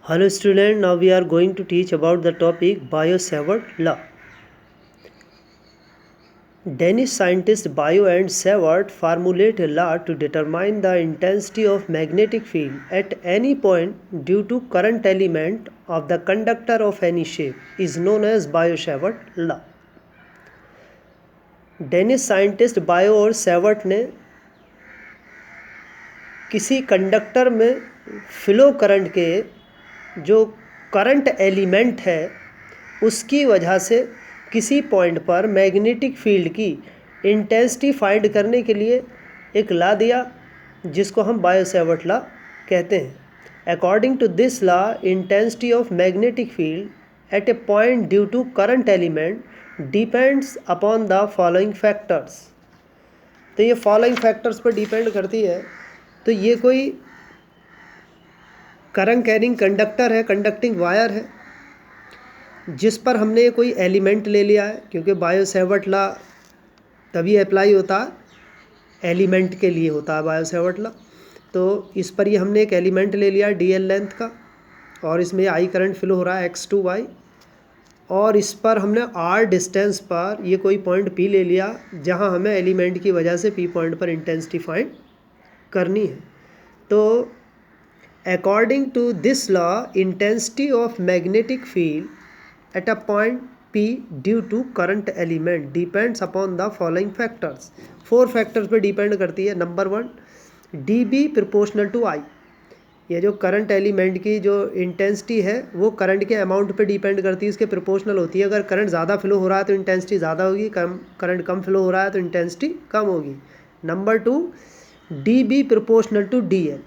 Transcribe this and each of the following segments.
Hello student, now we are going to teach about the topic Biot-Savart law. Danish scientist Bio and Savart formulate a law to determine the intensity of magnetic field at any point due to current element of the conductor of any shape is known as Biot-Savart law. Danish scientist bio और Savart ने किसी conductor में flow current के जो current element है उसकी वजह से किसी पॉइंट पर मैग्नेटिक फील्ड की इंटेंसिटी फाइंड करने के लिए एक लॉ दिया जिसको हम बायो-सेवर्ट लॉ कहते हैं। According to this law intensity of magnetic field at a point due to current element depends upon the following factors. तो ये फॉलोइंग फैक्टर्स पर डिपेंड करती है। तो ये कोई करंट कैरिंग कंडक्टर है, कंडक्टिंग वायर है, जिस पर हमने कोई एलिमेंट ले लिया है, क्योंकि बायो-सेवर्ट लॉ तभी अप्लाई होता है एलिमेंट के लिए होता है बायो-सेवर्ट लॉ। तो इस पर ये हमने एक एलिमेंट ले लिया DL लेंथ का और इसमें I करंट फ्लो हो रहा है x2y और इस पर हमने R डिस्टेंस पर ये कोई पॉइंट P ले लिया जहां हमें एलिमेंट की वजह से P पॉइंट पर इंटेंसिटी फाइंड करनी है। तो according to this law intensity of magnetic field at a point P due to current element depends upon the following factors. 4 factors पे डिपेंड करती है। Number 1 dB proportional to I। ये जो current element की जो इंटेंसिटी है वो current के अमाउंट पे डिपेंड करती है, इसके प्रोपोर्शनल होती है। अगर करंट ज़्यादा फ्लो हो रहा है तो इंटेंसिटी ज़्यादा होगी, करंट कम फ्लो हो रहा है तो इंटेंसिटी कम होगी। Number 2 dB proportional to DL।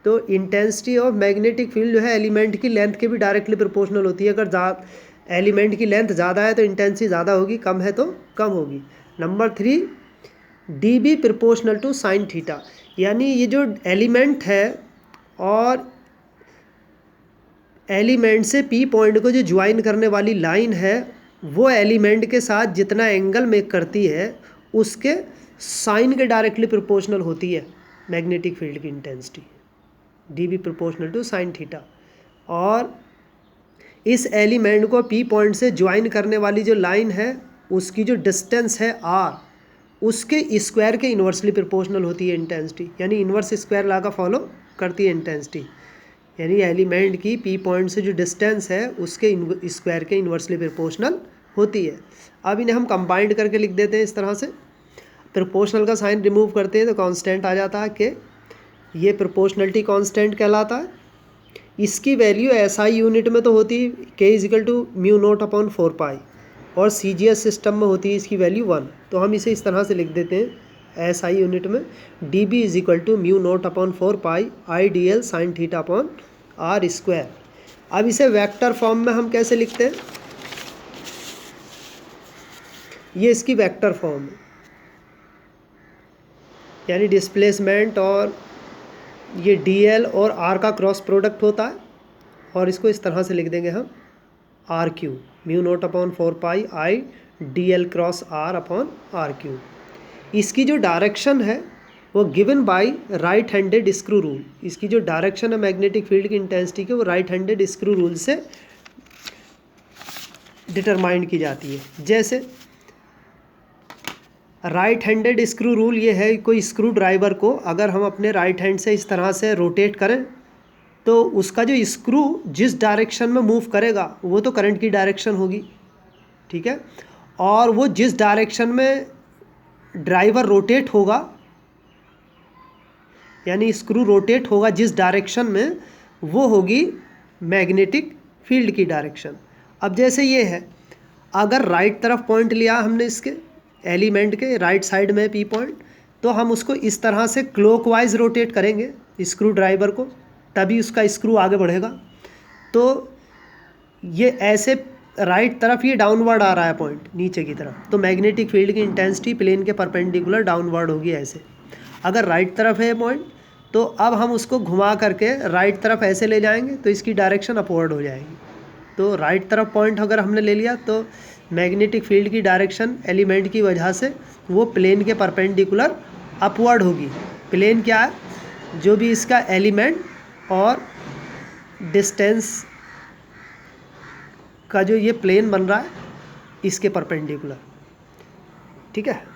तो इंटेंसिटी ऑफ मैग्नेटिक फील्ड जो है एलिमेंट की लेंथ के भी डायरेक्टली प्रोपोर्शनल होती है। अगर एलिमेंट की लेंथ ज़्यादा है तो इंटेंसिटी ज़्यादा होगी, कम है तो कम होगी। Number 3 dB proportional to sine theta. यानी ये जो एलिमेंट है और एलिमेंट से P पॉइंट को जो ज्वाइन करने वाली लाइन है वो एलिमेंट के साथ जितना एंगल मेक करती है उसके साइन के डायरेक्टली प्रोपोर्शनल होती है मैग्नेटिक फील्ड की intensity, dB proportional to sine theta. और इस एलिमेंट को P पॉइंट से ज्वाइन करने वाली जो लाइन है उसकी जो डिस्टेंस है R उसके स्क्वायर के इन्वर्सली प्रोपोर्शनल होती है इंटेंसिटी। यानी इन्वर्स स्क्वायर लॉ का फॉलो करती है इंटेंसिटी। यानी एलिमेंट की P पॉइंट से जो डिस्टेंस है उसके स्क्वायर के इन्वर्सली प्रोपोर्शनल होती है। अब इन्हें हम कंबाइंड करके लिख देते हैं इस तरह से। प्रोपोर्शनल का साइन रिमूव करते हैं तो कांस्टेंट आ जाता है कि ये प्रोपोर्शनलिटी कांस्टेंट कहलाता है। इसकी वैल्यू SI यूनिट में तो होती है K = μ0/4π और CGS सिस्टम में होती है इसकी वैल्यू 1। तो हम इसे इस तरह से लिख देते हैं SI यूनिट में dB = μ0/4π IDL sin θ/r²। अब इसे वेक्टर फॉर्म में हम कैसे लिखते हैं, ये इसकी वेक्टर फॉर्म है। यानी डिस्प्लेसमेंट और ये DL और R का क्रॉस प्रोडक्ट होता है और इसको इस तरह से लिख देंगे हम R3 μ0/4π IDL क्रॉस R/R3। इसकी जो डायरेक्शन है वो given by right handed screw rule. इसकी जो डायरेक्शन है मैग्नेटिक फील्ड की इंटेंसिटी के वो राइट हैंडेड स्क्रू रूल से डिटरमाइन की जाती है। जैसे राइट हैंडेड स्क्रू रूल ये है, कोई स्क्रू ड्राइवर को अगर हम अपने राइट हैंड से इस तरह से रोटेट करें तो उसका जो स्क्रू जिस डायरेक्शन में मूव करेगा वो तो करंट की डायरेक्शन होगी, ठीक है। और वो जिस डायरेक्शन में ड्राइवर रोटेट होगा यानी स्क्रू रोटेट होगा जिस डायरेक्शन में वो होगी मैग्नेटिक फील्ड की डायरेक्शन। अब जैसे ये है, अगर राइट तरफ पॉइंट लिया हमने इसके एलिमेंट के राइट साइड में P पॉइंट, तो हम उसको इस तरह से क्लॉकवाइज रोटेट करेंगे स्क्रू ड्राइवर को, तभी उसका स्क्रू आगे बढ़ेगा। तो ये ऐसे राइट तरफ ये डाउनवर्ड आ रहा है पॉइंट नीचे की तरफ, तो मैग्नेटिक फील्ड की इंटेंसिटी प्लेन के परपेंडिकुलर डाउनवर्ड होगी ऐसे। अगर राइट तरफ है पॉइंट तो अब हम उसको घुमा करके राइट तरफ ऐसे ले जाएंगे तो इसकी डायरेक्शन अपवर्ड हो जाएगी। तो राइट तरफ पॉइंट अगर हमने ले लिया तो मैग्नेटिक फील्ड की डायरेक्शन एलिमेंट की वजह से वो प्लेन के परपेंडिकुलर अपवर्ड होगी। प्लेन क्या है, जो भी इसका एलिमेंट और डिस्टेंस का जो ये प्लेन बन रहा है इसके परपेंडिकुलर, ठीक है।